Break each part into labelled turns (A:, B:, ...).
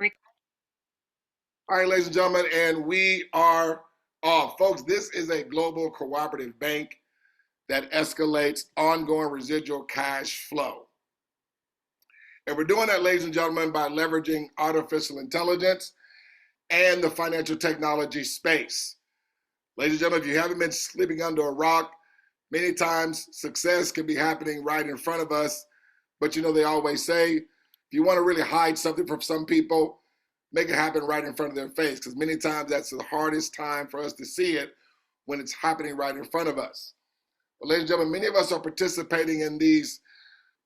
A: All right, ladies and gentlemen, and we are off. Folks, this is a global cooperative bank that escalates ongoing residual cash flow. And we're doing that, ladies and gentlemen, by leveraging artificial intelligence and the financial technology space. Ladies and gentlemen, if you haven't been sleeping under a rock, many times success can be happening right in front of us. But you know, they always say, if you want to really hide something from some people, make it happen right in front of their face, because many times that's the hardest time for us to see it, when it's happening right in front of us. But ladies and gentlemen, many of us are participating in these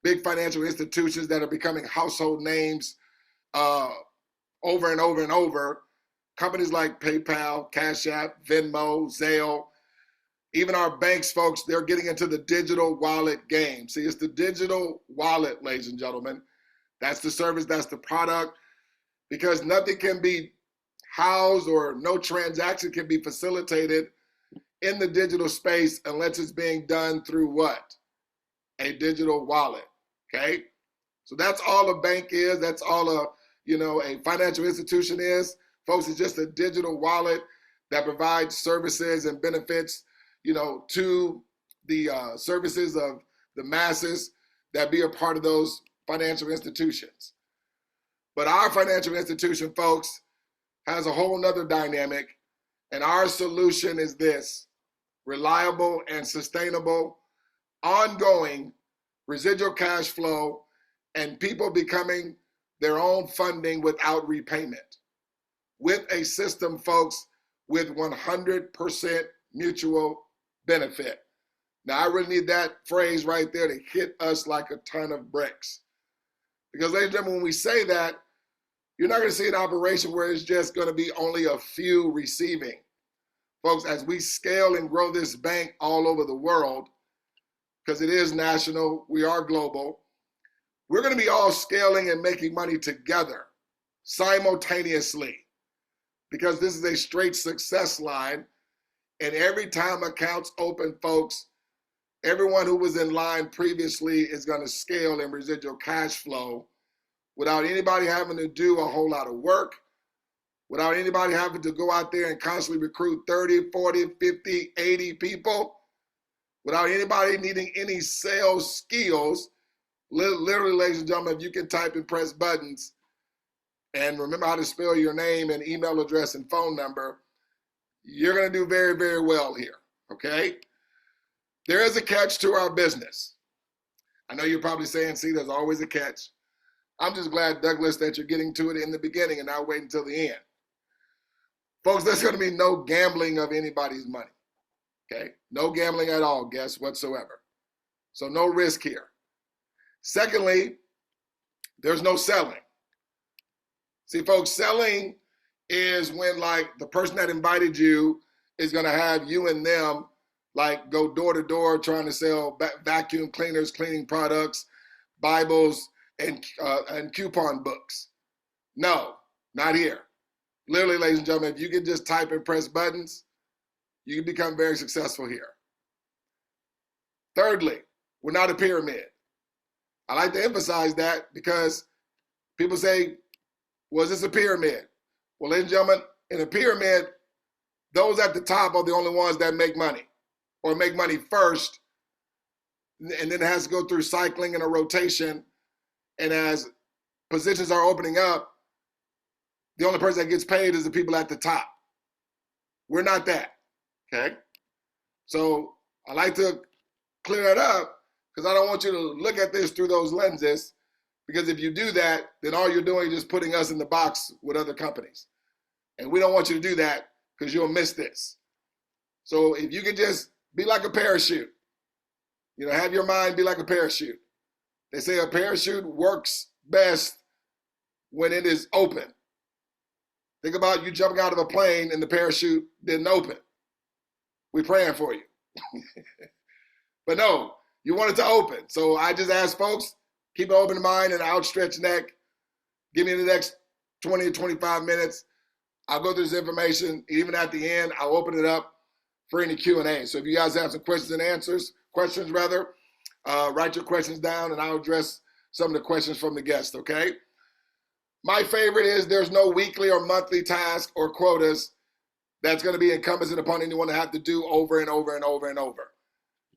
A: big financial institutions that are becoming household names over and over and over. Companies like PayPal, Cash App, Venmo, Zelle, even our banks, folks, they're getting into the digital wallet game. See, it's the digital wallet, ladies and gentlemen. That's the service, that's the product, because nothing can be housed or no transaction can be facilitated in the digital space unless it's being done through what? A digital wallet, okay? So that's all a bank is. That's all a financial institution is. Folks, it's just a digital wallet that provides services and benefits, to the services of the masses that be a part of those financial institutions. But our financial institution, folks, has a whole nother dynamic, and our solution is this: reliable and sustainable, ongoing residual cash flow, and people becoming their own funding without repayment, with a system, folks, with 100% mutual benefit. Now, I really need that phrase right there to hit us like a ton of bricks. Because, ladies and gentlemen, when we say that, you're not going to see an operation where it's just going to be only a few receiving. Folks, as we scale and grow this bank all over the world, because it is national, we are global, we're going to be all scaling and making money together simultaneously, because this is a straight success line. And every time accounts open, folks, everyone who was in line previously is going to scale in residual cash flow without anybody having to do a whole lot of work, without anybody having to go out there and constantly recruit 30, 40, 50, 80 people, without anybody needing any sales skills. Literally, ladies and gentlemen, if you can type and press buttons and remember how to spell your name and email address and phone number, you're going to do very, very well here, okay? There is a catch to our business. I know you're probably saying, see, there's always a catch. I'm just glad, Douglas, that you're getting to it in the beginning and not waiting until the end. Folks, there's going to be no gambling of anybody's money, okay? No gambling at all, guess, whatsoever. So no risk here. Secondly, there's no selling. See, folks, selling is when, like, the person that invited you is going to have you and them, like, go door to door trying to sell vacuum cleaners, cleaning products, Bibles, and coupon books. No, not here. Literally, ladies and gentlemen, if you can just type and press buttons, you can become very successful here. Thirdly, we're not a pyramid. I like to emphasize that because people say, well, is this a pyramid? Well, ladies and gentlemen, in a pyramid, those at the top are the only ones that make money, or make money first, and then it has to go through cycling and a rotation. And as positions are opening up, the only person that gets paid is the people at the top. We're not that, okay? So I like to clear that up, because I don't want you to look at this through those lenses, because if you do that, then all you're doing is just putting us in the box with other companies. And we don't want you to do that, because you'll miss this. So if you can just be like a parachute, have your mind be like a parachute. They say a parachute works best when it is open. Think about you jumping out of a plane and the parachute didn't open. We're praying for you. But no, you want it to open. So I just ask folks, keep an open mind and an outstretched neck. Give me the next 20 to 25 minutes. I'll go through this information. Even at the end, I'll open it up for any Q&A. So if you guys have some questions, write your questions down, and I'll address some of the questions from the guests, okay? My favorite is there's no weekly or monthly task or quotas that's going to be incumbent upon anyone to have to do over and over and over and over.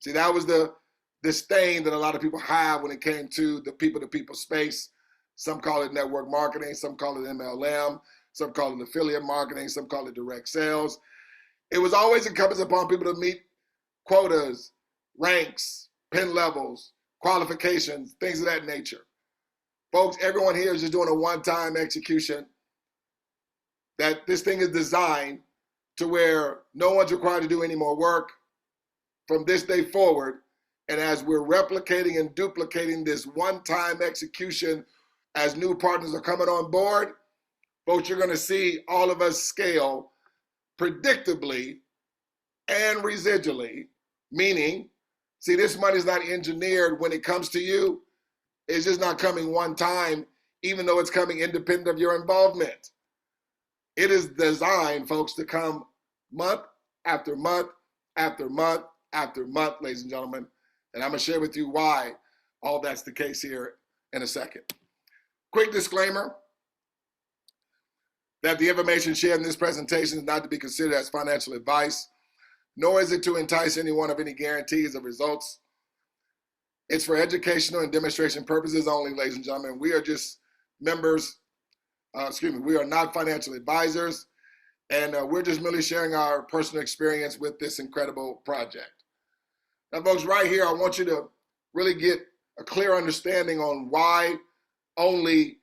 A: See, that was the disdain that a lot of people have when it came to the people-to-people space. Some call it network marketing, some call it MLM, some call it affiliate marketing, some call it direct sales. It was always incumbent upon people to meet quotas, ranks, pin levels, qualifications, things of that nature. Folks, everyone here is just doing a one-time execution. That this thing is designed to where no one's required to do any more work from this day forward. And as we're replicating and duplicating this one-time execution, as new partners are coming on board, folks, you're going to see all of us scale predictably and residually, meaning, see, this money is not engineered when it comes to you. It's just not coming one time, even though it's coming independent of your involvement. It is designed, folks, to come month after month after month after month, ladies and gentlemen. And I'm going to share with you why all that's the case here in a second. Quick disclaimer that the information shared in this presentation is not to be considered as financial advice, nor is it to entice anyone of any guarantees of results. It's for educational and demonstration purposes only, ladies and gentlemen. We are just members, we are not financial advisors, and we're just merely sharing our personal experience with this incredible project. Now, folks, right here, I want you to really get a clear understanding on why only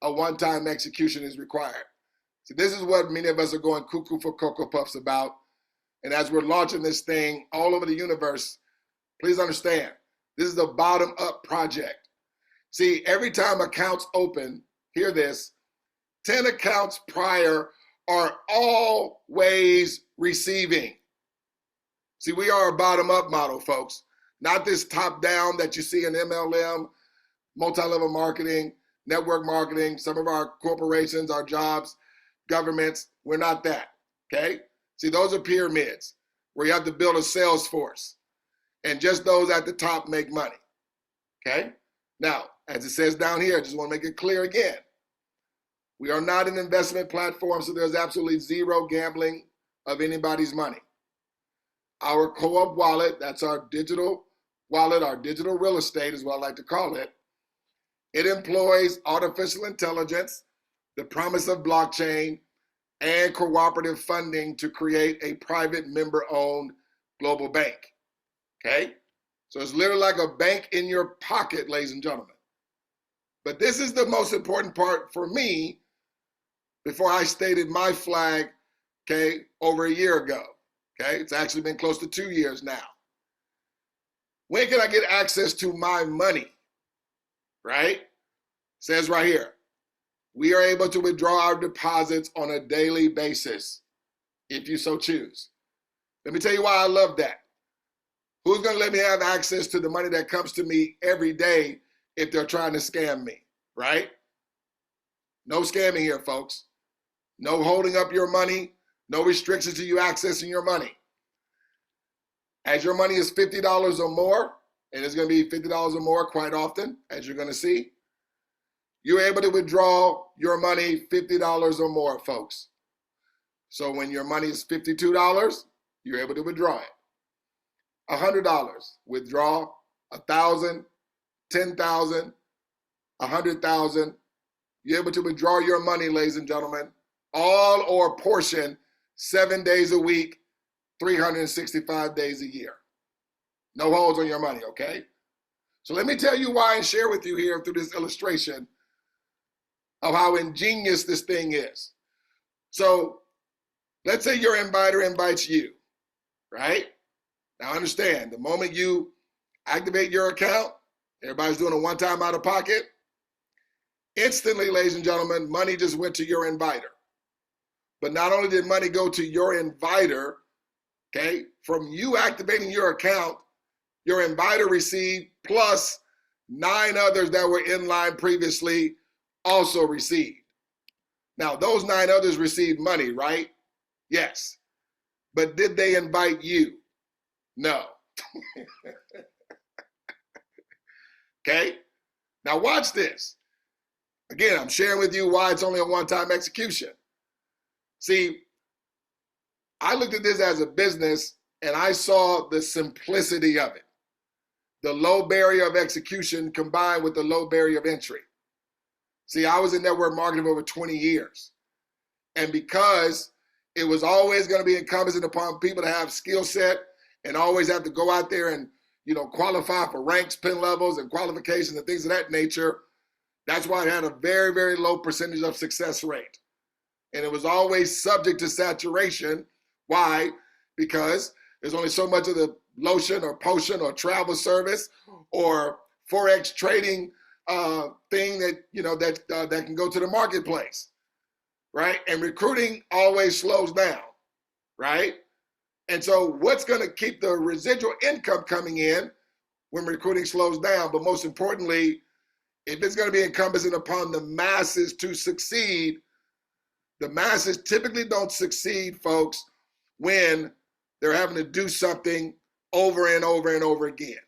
A: a one-time execution is required. See, this is what many of us are going cuckoo for Cocoa Puffs about. And as we're launching this thing all over the universe, please understand, this is a bottom-up project. See, every time accounts open, hear this, 10 accounts prior are always receiving. See, we are a bottom-up model, folks, not this top-down that you see in MLM, multi-level marketing, network marketing, some of our corporations, our jobs, governments. We're not that, okay? See, those are pyramids where you have to build a sales force, and just those at the top make money, okay? Now, as it says down here, I just want to make it clear again. We are not an investment platform, so there's absolutely zero gambling of anybody's money. Our co-op wallet, that's our digital wallet, our digital real estate is what I like to call it. It employs artificial intelligence, the promise of blockchain, and cooperative funding to create a private member-owned global bank, okay? So it's literally like a bank in your pocket, ladies and gentlemen. But this is the most important part for me before I stated my flag, okay, over a year ago, okay? It's actually been close to 2 years now. When can I get access to my money, right? It says right here, we are able to withdraw our deposits on a daily basis, if you so choose. Let me tell you why I love that. Who's going to let me have access to the money that comes to me every day if they're trying to scam me, right? No scamming here, folks. No holding up your money. No restrictions to you accessing your money. As your money is $50 or more, and it's going to be $50 or more quite often, as you're going to see, you're able to withdraw your money $50 or more, folks. So when your money is $52, you're able to withdraw it. $100, withdraw. 1,000, 10,000, 100,000. You're able to withdraw your money, ladies and gentlemen, all or portion, 7 days a week, 365 days a year. No holds on your money, okay? So let me tell you why and share with you here through this illustration of how ingenious this thing is. So let's say your inviter invites you, right? Now understand, the moment you activate your account, everybody's doing a one-time out of pocket, instantly, ladies and gentlemen, money just went to your inviter. But not only did money go to your inviter, okay, from you activating your account, your inviter received plus 9 others that were in line previously also received. Now, those 9 others received money, right? Yes. But did they invite you? No. Okay? Now watch this. Again, I'm sharing with you why it's only a one-time execution. See, I looked at this as a business and I saw the simplicity of it. The low barrier of execution combined with the low barrier of entry. See, I was in network marketing for over 20 years. And because it was always going to be incumbent upon people to have skill set and always have to go out there and, qualify for ranks, pin levels, and qualifications and things of that nature, that's why it had a very, very low percentage of success rate. And it was always subject to saturation. Why? Because there's only so much of the lotion or potion or travel service or Forex trading thing that, that can go to the marketplace, right? And recruiting always slows down, right? And so what's going to keep the residual income coming in when recruiting slows down? But most importantly, if it's going to be incumbent upon the masses to succeed, the masses typically don't succeed, folks, when they're having to do something over and over and over again.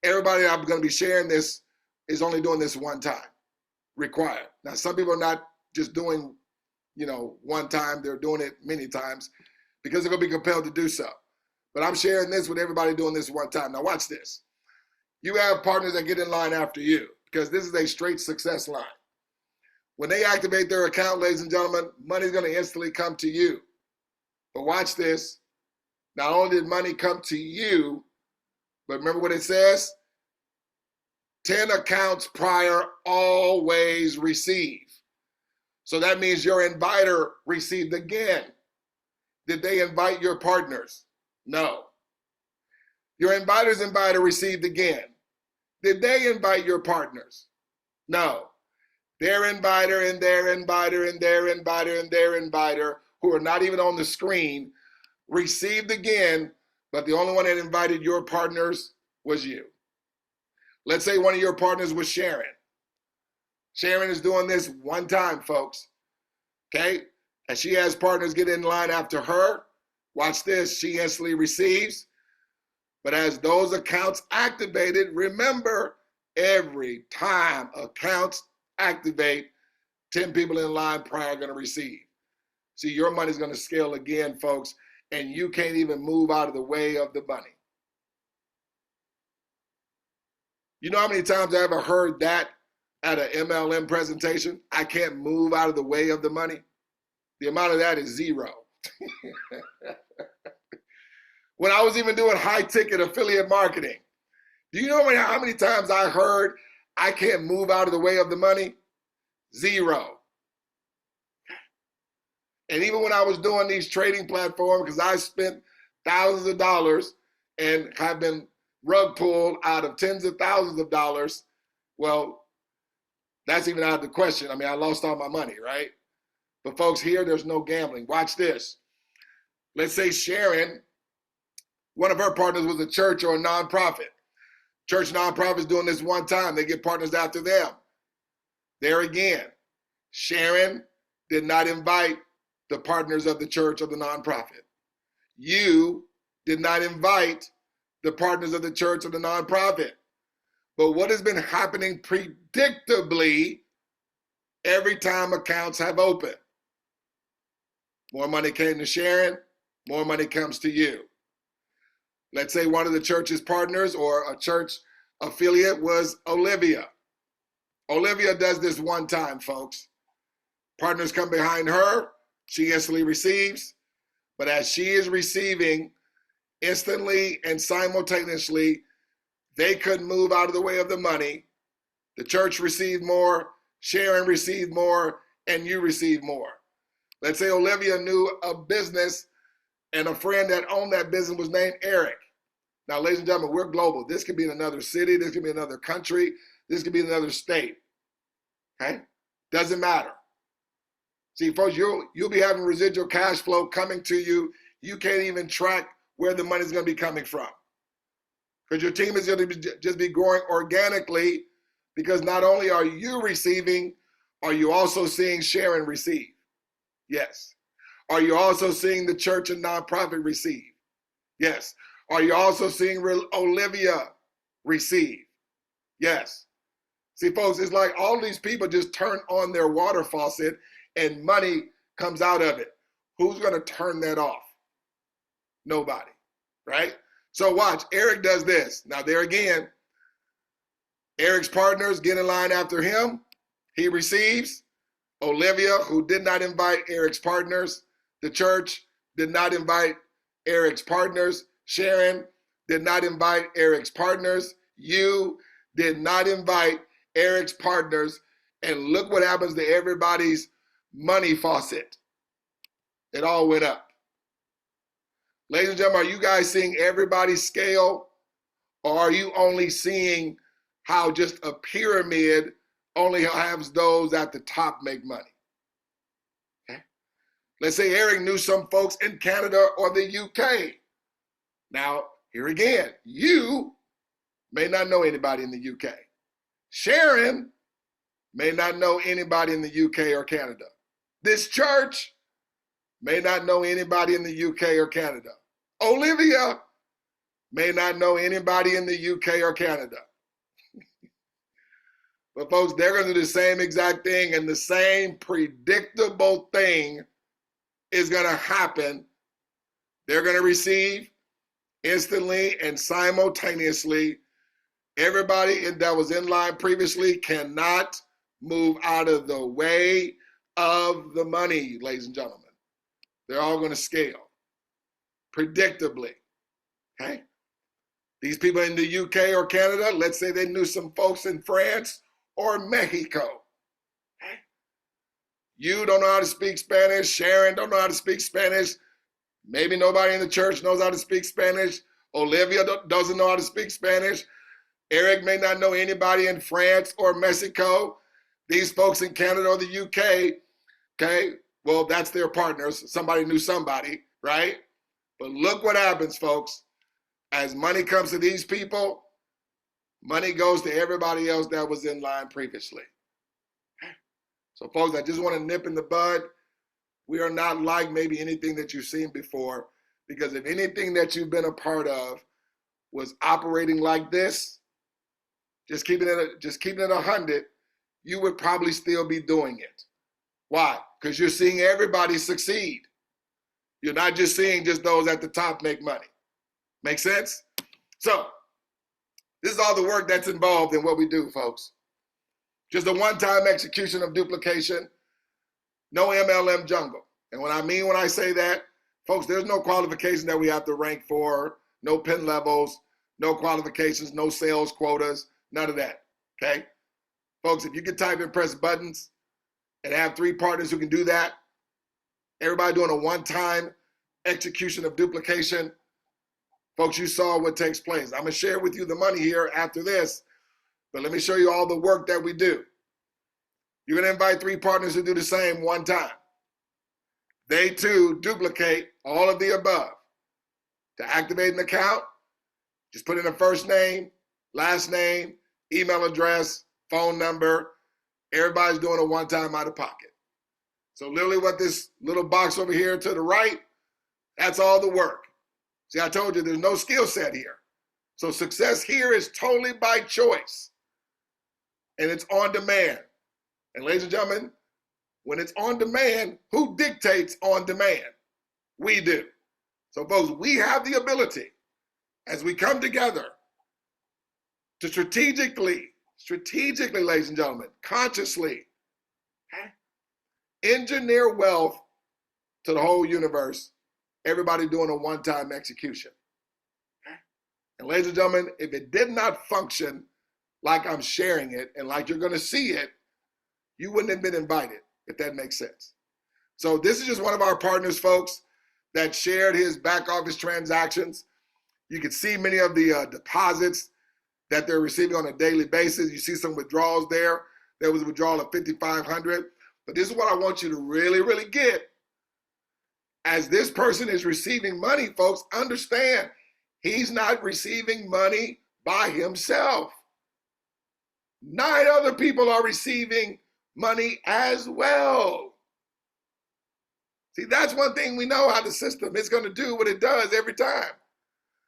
A: Everybody I'm going to be sharing this is only doing this one time, required. Now, some people are not just doing, one time, they're doing it many times because they're going to be compelled to do so. But I'm sharing this with everybody doing this one time. Now, watch this. You have partners that get in line after you because this is a straight success line. When they activate their account, ladies and gentlemen, money's going to instantly come to you. But watch this. Not only did money come to you, but remember what it says? 10 accounts prior always receive. So that means your inviter received again. Did they invite your partners? No. Your inviter's inviter received again. Did they invite your partners? No. Their inviter and their inviter and their inviter and their inviter, who are not even on the screen, received again, but the only one that invited your partners was you. Let's say one of your partners was Sharon. Sharon is doing this one time, folks. Okay? And she has partners get in line after her. Watch this. She instantly receives. But as those accounts activated, remember, every time accounts activate, 10 people in line prior are going to receive. See, your money's going to scale again, folks, and you can't even move out of the way of the money. You know how many times I ever heard that at an MLM presentation? I can't move out of the way of the money. The amount of that is zero. When I was even doing high ticket affiliate marketing, do you know how many times I heard I can't move out of the way of the money? Zero. And even when I was doing these trading platforms, because I spent thousands of dollars and have been rug pulled out of tens of thousands of dollars, well, that's even out of the question. I mean, I lost all my money, right? But folks, here, there's no gambling. Watch this. Let's say Sharon, one of her partners was a church or a nonprofit. Church nonprofits doing this one time. They get partners after them. There again, Sharon did not invite the partners of the church or the nonprofit. You did not invite the partners of the church or the nonprofit. But what has been happening predictably every time accounts have opened? More money came to Sharon, more money comes to you. Let's say one of the church's partners or a church affiliate was Olivia. Olivia does this one time, folks. Partners come behind her, she instantly receives, but as she is receiving instantly and simultaneously, they couldn't move out of the way of the money. The church received more, Sharon received more, and you received more. Let's say Olivia knew a business and a friend that owned that business was named Eric. Now, ladies and gentlemen, we're global. This could be in another city. This could be another country. This could be in another state. Okay? Doesn't matter. See, folks, you'll be having residual cash flow coming to you. You can't even track where the money's going to be coming from. Because your team is going to just be growing organically because not only are you receiving, are you also seeing Sharon receive? Yes. Are you also seeing the church and nonprofit receive? Yes. Are you also seeing Olivia receive? Yes. See, folks, it's like all these people just turn on their water faucet and money comes out of it. Who's going to turn that off? Nobody, right? So watch, Eric does this. Now there again, Eric's partners get in line after him. He receives. Olivia, who did not invite Eric's partners. The church did not invite Eric's partners. Sharon did not invite Eric's partners. You did not invite Eric's partners. And look what happens to everybody's money faucet. It all went up. Ladies and gentlemen, are you guys seeing everybody scale? Or are you only seeing how just a pyramid only has those at the top make money? Okay. Let's say Eric knew some folks in Canada or the UK. Now, here again, you may not know anybody in the UK. Sharon may not know anybody in the UK or Canada. This church may not know anybody in the UK or Canada. Olivia may not know anybody in the UK or Canada. But folks, they're going to do the same exact thing, and the same predictable thing is going to happen. They're going to receive instantly and simultaneously. Everybody that was in line previously cannot move out of the way of the money, ladies and gentlemen. They're all going to scale predictably. Okay? These people in the UK or Canada, let's say they knew some folks in France or Mexico. Okay? You don't know how to speak Spanish. Sharon don't know how to speak Spanish. Maybe nobody in the church knows how to speak Spanish. Olivia doesn't know how to speak Spanish. Eric may not know anybody in France or Mexico. These folks in Canada or the UK, okay, well, that's their partners. Somebody knew somebody, right? But look what happens, folks. As money comes to these people, money goes to everybody else that was in line previously. So, folks, I just want to nip in the bud. We are not like maybe anything that you've seen before, because if anything that you've been a part of was operating like this, just keeping it 100, you would probably still be doing it. Why? Because you're seeing everybody succeed. You're not just seeing just those at the top make money. Make sense? So, this is all the work that's involved in what we do, folks. Just a one-time execution of duplication, no MLM jungle. And when I say that, folks, there's no qualification that we have to rank for, no pin levels, no qualifications, no sales quotas, none of that, okay? Folks, if you can type and press buttons and have 3 partners who can do that, everybody doing a one-time execution of duplication, folks, you saw what takes place. I'm going to share with you the money here after this, but let me show you all the work that we do. You're going to invite 3 partners to do the same one time. They too duplicate all of the above. To activate an account, just put in a first name, last name, email address, phone number. Everybody's doing a one-time out of pocket. So literally what this little box over here to the right, that's all the work. See, I told you there's no skill set here. So success here is totally by choice. And it's on demand. And ladies and gentlemen, when it's on demand, who dictates on demand? We do. So folks, we have the ability, as we come together, to strategically, ladies and gentlemen, consciously, engineer wealth to the whole universe, everybody doing a one-time execution. And ladies and gentlemen, if it did not function like I'm sharing it and like you're going to see it, you wouldn't have been invited, if that makes sense. So this is just one of our partners, folks, that shared his back office transactions. You can see many of the deposits that they're receiving on a daily basis. You see some withdrawals there. There was a withdrawal of $5,500. But this is what I want you to really, really get. As this person is receiving money, folks, understand he's not receiving money by himself. 9 other people are receiving money as well. See, that's one thing we know how the system is going to do what it does every time.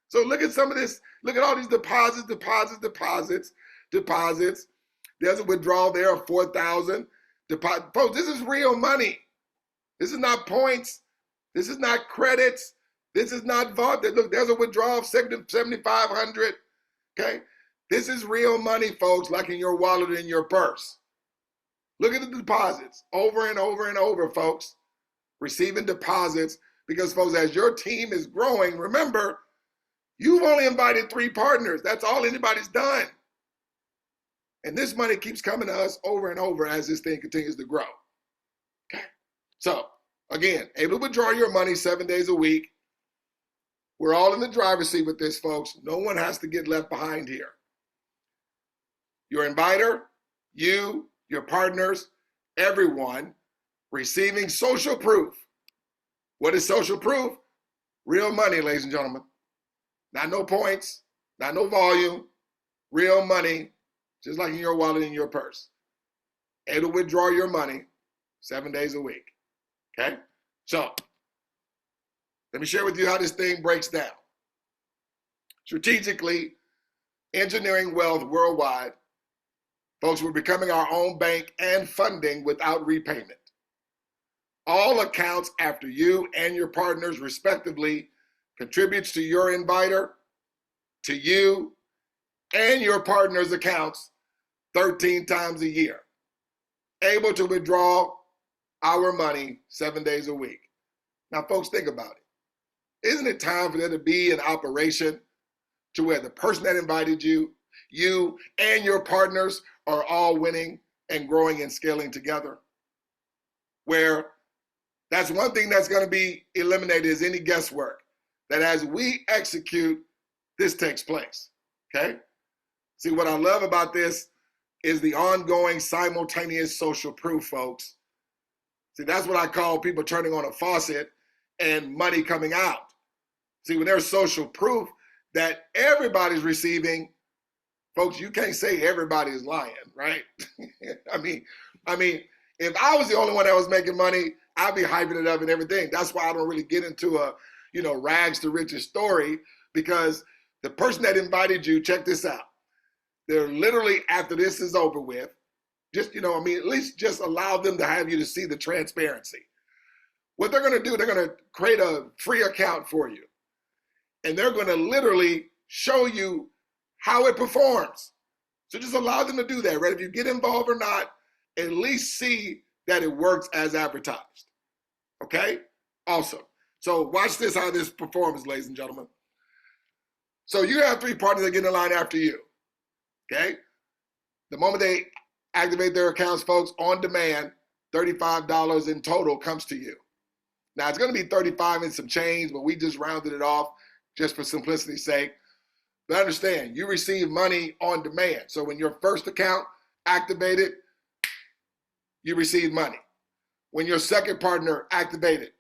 A: So look at some of this. Look at all these deposits. There's a withdrawal there of 4,000. Folks, this is real money. This is not points. This is not credits. This is not vault. Look, there's a withdrawal of 7,500. Okay? This is real money, folks, like in your wallet and in your purse. Look at the deposits over and over and over, folks. Receiving deposits because, folks, as your team is growing, remember, you've only invited 3 partners. That's all anybody's done. And this money keeps coming to us over and over as this thing continues to grow. Okay? So, again, able to withdraw your money 7 days a week. We're all in the driver's seat with this, folks. No one has to get left behind here. Your inviter, you, your partners, everyone receiving social proof. What is social proof? Real money, ladies and gentlemen. Not no points, not no volume, real money, just like in your wallet and your purse. Able to withdraw your money 7 days a week. Okay? So, let me share with you how this thing breaks down. Strategically, engineering wealth worldwide. Folks, we're becoming our own bank and funding without repayment. All accounts after you and your partners respectively contributes to your inviter, to you, and your partner's accounts 13 times a year. Able to withdraw our money 7 days a week. Now, folks, think about it. Isn't it time for there to be an operation to where the person that invited you, you and your partners are all winning and growing and scaling together? Where that's one thing that's going to be eliminated is any guesswork. That as we execute, this takes place, okay? See, what I love about this is the ongoing simultaneous social proof, folks. See, that's what I call people turning on a faucet and money coming out. See, when there's social proof that everybody's receiving, folks, you can't say everybody is lying, right? I mean, if I was the only one that was making money, I'd be hyping it up and everything. That's why I don't really get into a, rags to riches story, because the person that invited you, check this out. They're literally, after this is over with, just, at least just allow them to have you to see the transparency. What they're going to do, they're going to create a free account for you. And they're going to literally show you how it performs. So just allow them to do that, right? If you get involved or not, at least see that it works as advertised. Okay? Awesome. So watch this, how this performs, ladies and gentlemen. So you have 3 partners that get in line after you. Okay? The moment they activate their accounts, folks, on demand, $35 in total comes to you. Now, it's going to be 35 and some change, but we just rounded it off just for simplicity's sake. But understand, you receive money on demand. So when your first account activated, you receive money. When your second partner activated,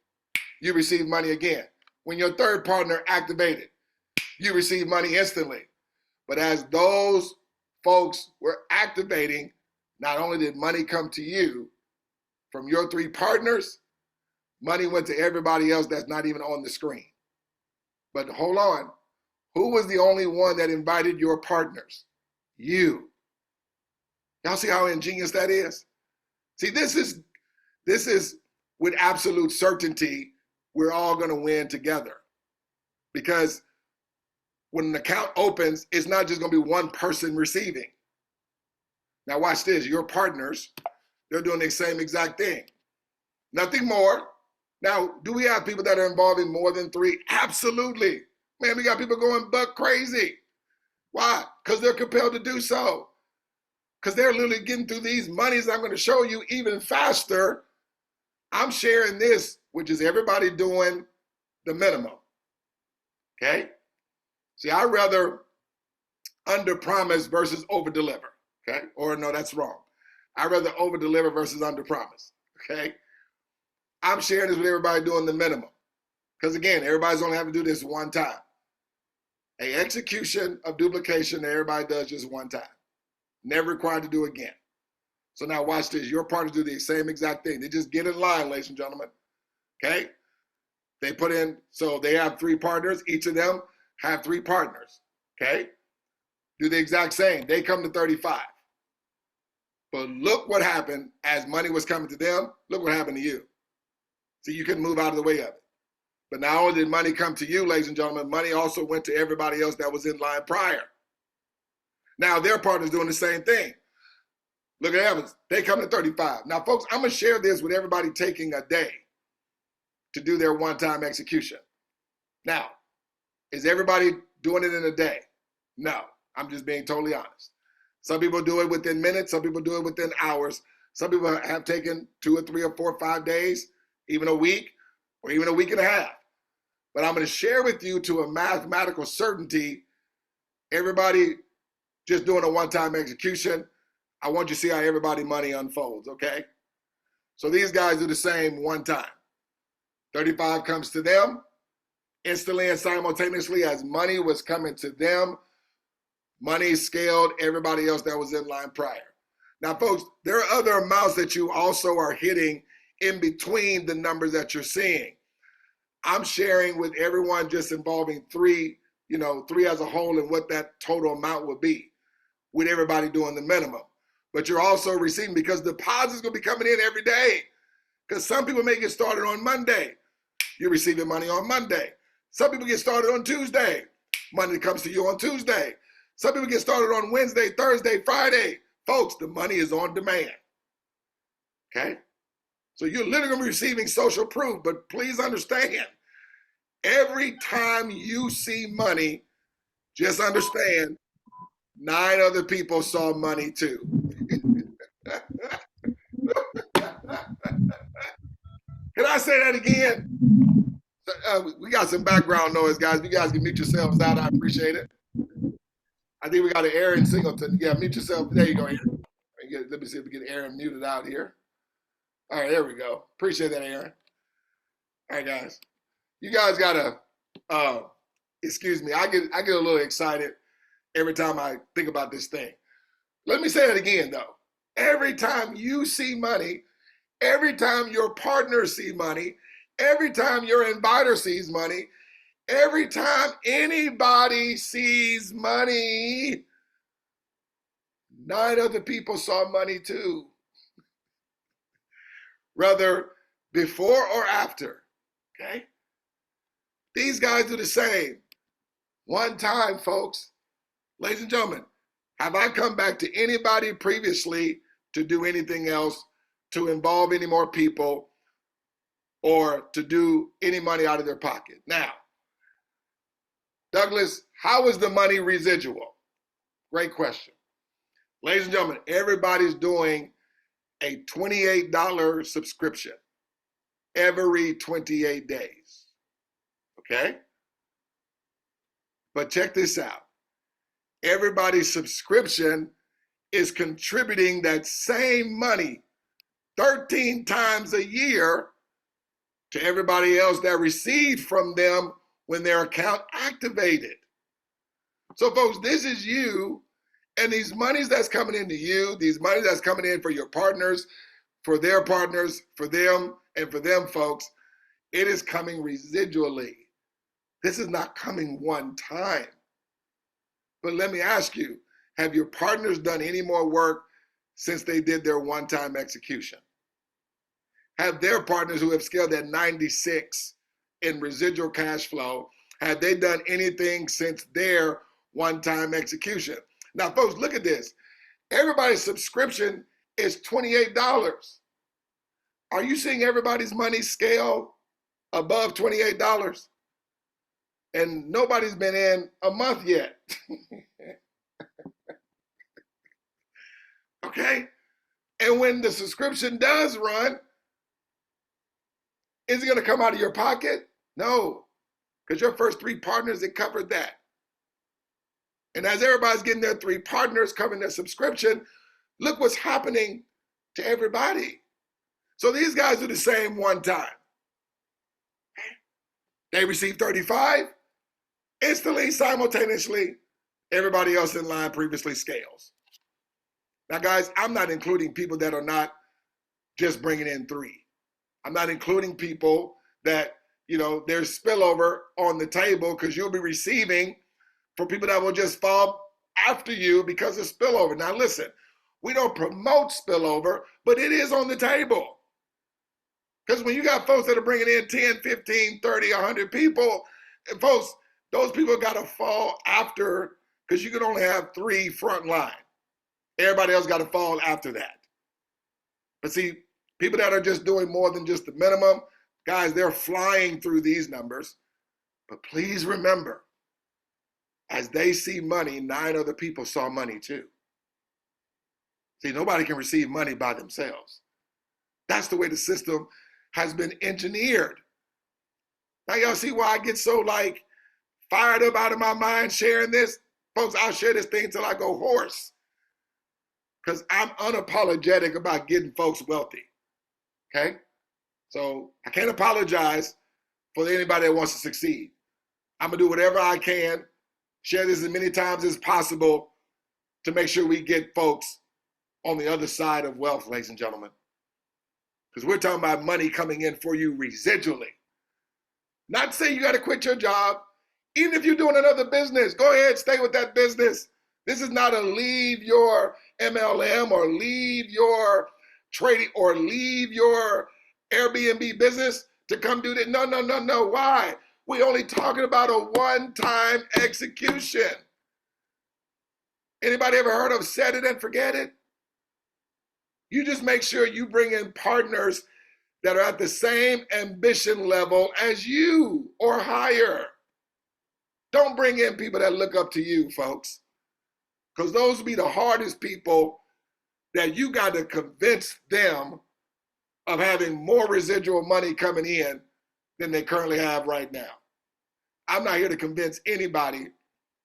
A: you receive money again. When your third partner activated, you receive money instantly. But as those folks were activating, not only did money come to you from your 3 partners, money went to everybody else that's not even on the screen. But hold on, who was the only one that invited your partners? You. Y'all see how ingenious that is? See, this is with absolute certainty, we're all going to win together. Because when an account opens, it's not just going to be one person receiving. Now watch this, your partners, they're doing the same exact thing. Nothing more. Now, do we have people that are involved in more than 3? Absolutely. Man, we got people going buck crazy. Why? Because they're compelled to do so. Because they're literally getting through these monies I'm going to show you even faster. I'm sharing this, which is everybody doing the minimum. Okay? See, I'd rather under-promise versus over-deliver. Okay? Or no, that's wrong. I'd rather over-deliver versus under-promise. Okay? I'm sharing this with everybody doing the minimum. Because again, everybody's only have to do this one time. An execution of duplication that everybody does just one time. Never required to do again. So now watch this. Your partners do the same exact thing. They just get in line, ladies and gentlemen. Okay? They put in, so they have 3 partners. Each of them have 3 partners. Okay? Do the exact same. They come to 35. But look what happened as money was coming to them. Look what happened to you. See, you couldn't move out of the way of it. But not only did money come to you, ladies and gentlemen, money also went to everybody else that was in line prior. Now their partner's doing the same thing. Look at Evans. They come to 35. Now, folks, I'm going to share this with everybody taking a day to do their one-time execution. Now, is everybody doing it in a day? No. I'm just being totally honest. Some people do it within minutes. Some people do it within hours. Some people have taken 2 or 3 or 4 or 5 days, even a week, or even a week and a half. But I'm going to share with you to a mathematical certainty, everybody just doing a one-time execution. I want you to see how everybody money unfolds, okay? So these guys do the same one time. 35 comes to them instantly and simultaneously as money was coming to them. Money scaled everybody else that was in line prior. Now, folks, there are other amounts that you also are hitting in between the numbers that you're seeing. I'm sharing with everyone just involving 3, 3 as a whole and what that total amount would be with everybody doing the minimum. But you're also receiving because deposits going to be coming in every day. Because some people may get started on Monday. You're receiving money on Monday. Some people get started on Tuesday. Money comes to you on Tuesday. Some people get started on Wednesday, Thursday, Friday. Folks, the money is on demand. Okay? So you're literally receiving social proof, but please understand, every time you see money, just understand 9 other people saw money too. Can I say that again? We got some background noise, guys. You guys can mute yourselves out. I appreciate it. I think we got an Aaron Singleton. Yeah, mute yourself. There you go, Aaron. Let me see if we get Aaron muted out here. All right, there we go. Appreciate that, Aaron. All right, guys. You guys gotta excuse me. I get a little excited every time I think about this thing. Let me say it again, though. Every time you see money, every time your partner sees money, every time your inviter sees money, every time anybody sees money, 9 other people saw money too. Whether before or after, okay? These guys do the same. One time, folks. Ladies and gentlemen, have I come back to anybody previously to do anything else, to involve any more people, or to do any money out of their pocket? Now, Douglas, how is the money residual? Great question. Ladies and gentlemen, everybody's doing a $28 subscription every 28 days. Okay? But check this out. Everybody's subscription is contributing that same money 13 times a year to everybody else that received from them when their account activated. So folks, this is you, and these monies that's coming into you, these monies that's coming in for your partners, for their partners, for them, and for them folks, it is coming residually. This is not coming one time. But let me ask you, have your partners done any more work since they did their one-time execution? Have their partners who have scaled at 96 in residual cash flow, have they done anything since their one-time execution? Now, folks, look at this. Everybody's subscription is $28. Are you seeing everybody's money scale above $28? And nobody's been in a month yet. Okay? And when the subscription does run, is it going to come out of your pocket? No, because your first 3 partners, it covered that. And as everybody's getting their 3 partners covering their subscription, look what's happening to everybody. So these guys do the same one time. They receive 35, instantly, simultaneously, everybody else in line previously scales. Now, guys, I'm not including people that are not just bringing in 3. I'm not including people that, there's spillover on the table because you'll be receiving for people that will just fall after you because of spillover. Now, listen, We don't promote spillover, but it is on the table. Because when you got folks that are bringing in 10, 15, 30, 100 people, and folks, those people got to fall after, because you can only have 3 front line. Everybody else got to fall after that. But see, people that are just doing more than just the minimum, guys, they're flying through these numbers. But please remember, as they see money, 9 other people saw money too. See, nobody can receive money by themselves. That's the way the system has been engineered. Now y'all see why I get so fired up out of my mind sharing this? Folks, I'll share this thing till I go hoarse. Because I'm unapologetic about getting folks wealthy. Okay? So I can't apologize for anybody that wants to succeed. I'm going to do whatever I can, share this as many times as possible to make sure we get folks on the other side of wealth, ladies and gentlemen. Because we're talking about money coming in for you residually. Not saying you got to quit your job. Even if you're doing another business, go ahead, stay with that business. This is not a leave your MLM or leave your trading or leave your Airbnb business to come do that. No. Why? We're only talking about a one-time execution. Anybody ever heard of set it and forget it? You just make sure you bring in partners that are at the same ambition level as you or higher. Don't bring in people that look up to you, folks, because those will be the hardest people that you got to convince them of having more residual money coming in than they currently have right now. I'm not here to convince anybody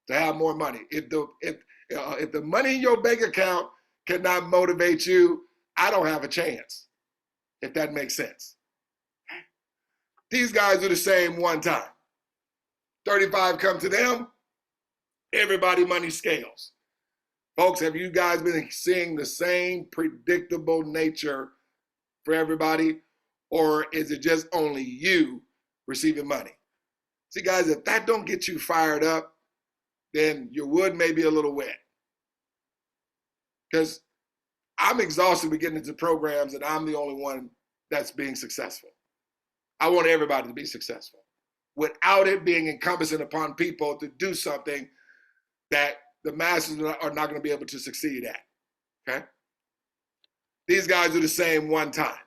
A: to have more money. If the money in your bank account cannot motivate you, I don't have a chance, if that makes sense. These guys do the same one time. 35 come to them, everybody money scales. Folks, have you guys been seeing the same predictable nature for everybody? Or is it just only you receiving money? See, guys, if that don't get you fired up, then your wood may be a little wet. Because I'm exhausted with getting into programs and I'm the only one that's being successful. I want everybody to be successful without it being encompassing upon people to do something that the masses are not going to be able to succeed at, okay? These guys do the same one time.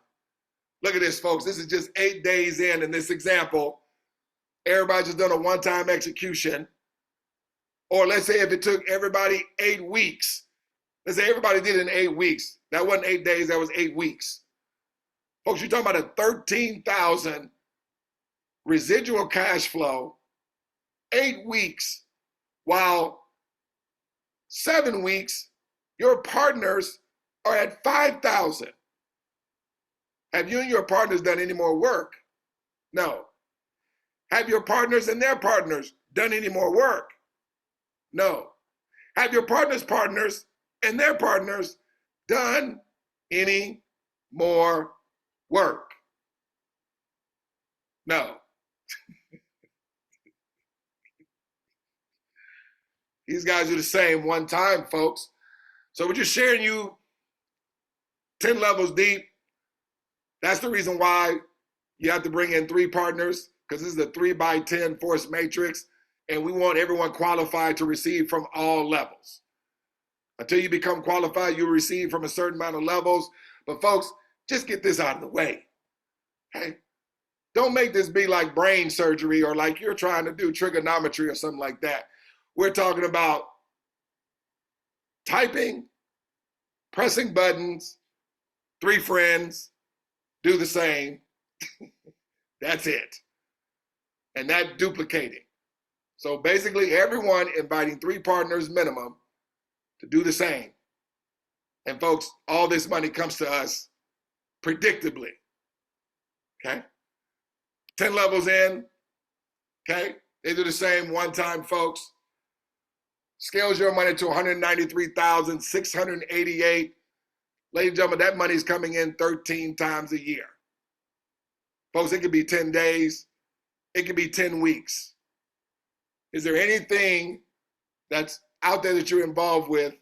A: Look at this, folks. This is just 8 days in this example. Everybody just done a one-time execution. Or let's say if it took everybody 8 weeks. Let's say everybody did it in 8 weeks. That wasn't 8 days, that was 8 weeks. Folks, you're talking about a 13,000 residual cash flow, 8 weeks, while 7 weeks, your partners are at 5,000. Have you and your partners done any more work? No. Have your partners and their partners done any more work? No. Have your partners and their partners done any more work? No. These guys are the same one time, folks. So we're just sharing you 10 levels deep. That's the reason why you have to bring in 3 partners, because this is a 3x10 force matrix, and we want everyone qualified to receive from all levels. Until you become qualified, you'll receive from a certain amount of levels. But folks, just get this out of the way, okay? Don't make this be like brain surgery or like you're trying to do trigonometry or something like that. We're talking about typing, pressing buttons, 3 friends, do the same. That's it. And that duplicating. So basically everyone inviting 3 partners minimum to do the same. And folks, all this money comes to us predictably. Okay? 10 levels in, okay? They do the same one time, folks. Scales your money to 193,688. Ladies and gentlemen, that money is coming in 13 times a year. Folks, it could be 10 days. It could be 10 weeks. Is there anything that's out there that you're involved with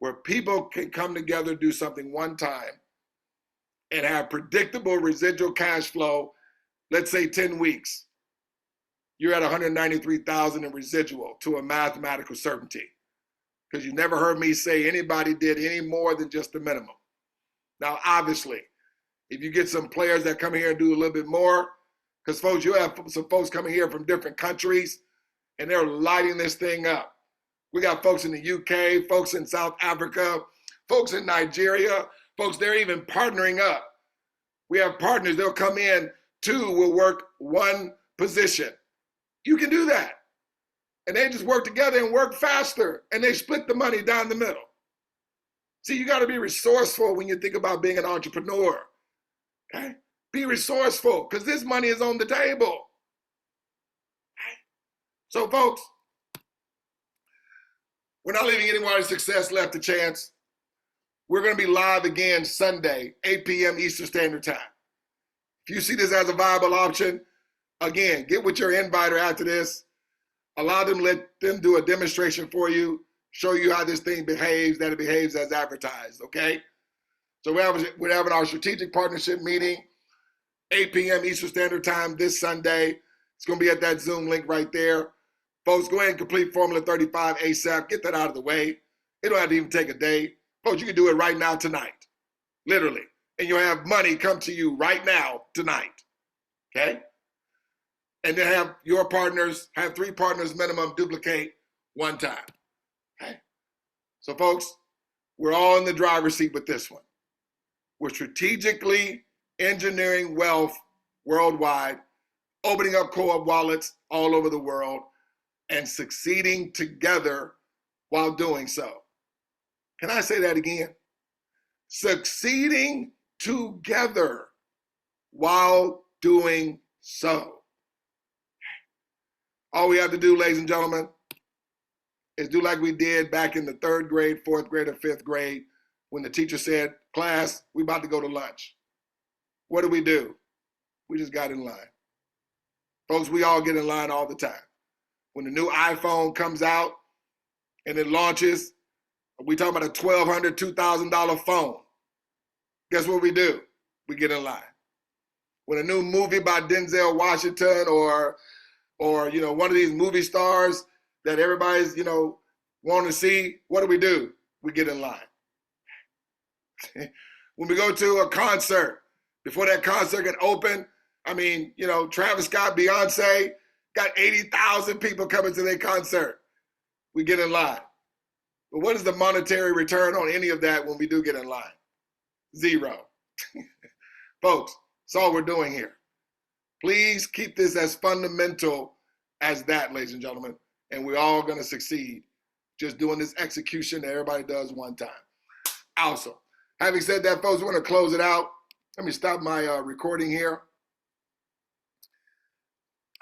A: where people can come together, do something one time, and have predictable residual cash flow, let's say 10 weeks, you're at 193,000 in residual to a mathematical certainty. Because you never heard me say anybody did any more than just the minimum. Now, obviously, if you get some players that come here and do a little bit more, because folks, you have some folks coming here from different countries, and they're lighting this thing up. We got folks in the UK, folks in South Africa, folks in Nigeria, folks, they're even partnering up. We have partners, they'll come in, two will work one position. You can do that. And they just work together and work faster, and they split the money down the middle. See, you got to be resourceful when you think about being an entrepreneur. Okay? Be resourceful, because this money is on the table. Okay? So, folks, we're not leaving anybody's success left to chance. We're going to be live again Sunday, 8 p.m. Eastern Standard Time. If you see this as a viable option, again, get with your inviter after this. Allow them, let them do a demonstration for you, show you how this thing behaves, that it behaves as advertised, okay? So we're having our strategic partnership meeting, 8 p.m. Eastern Standard Time this Sunday. It's going to be at that Zoom link right there. Folks, go ahead and complete Formula 35 ASAP. Get that out of the way. It don't have to even take a day. Folks, you can do it right now tonight, literally. And you'll have money come to you right now tonight, okay? And then have your partners, have 3 partners minimum, duplicate one time, okay? So folks, we're all in the driver's seat with this one. We're strategically engineering wealth worldwide, opening up co-op wallets all over the world, and succeeding together while doing so. Can I say that again? Succeeding together while doing so. All we have to do, ladies and gentlemen, is do like we did back in the 3rd grade, 4th grade, or 5th grade when the teacher said, class, we about to go to lunch. What do? We just got in line. Folks, we all get in line all the time. When the new iPhone comes out and it launches, we talking about a $1,200, $2,000 phone. Guess what we do? We get in line. When a new movie by Denzel Washington or one of these movie stars that everybody's, wanting to see, what do? We get in line. When we go to a concert, before that concert can open, Travis Scott, Beyonce, got 80,000 people coming to their concert. We get in line. But what is the monetary return on any of that when we do get in line? 0. Folks, that's all we're doing here. Please keep this as fundamental as that, ladies and gentlemen, and we're all going to succeed just doing this execution that everybody does one time. Awesome. Having said that, folks, we're going to close it out. Let me stop my recording here.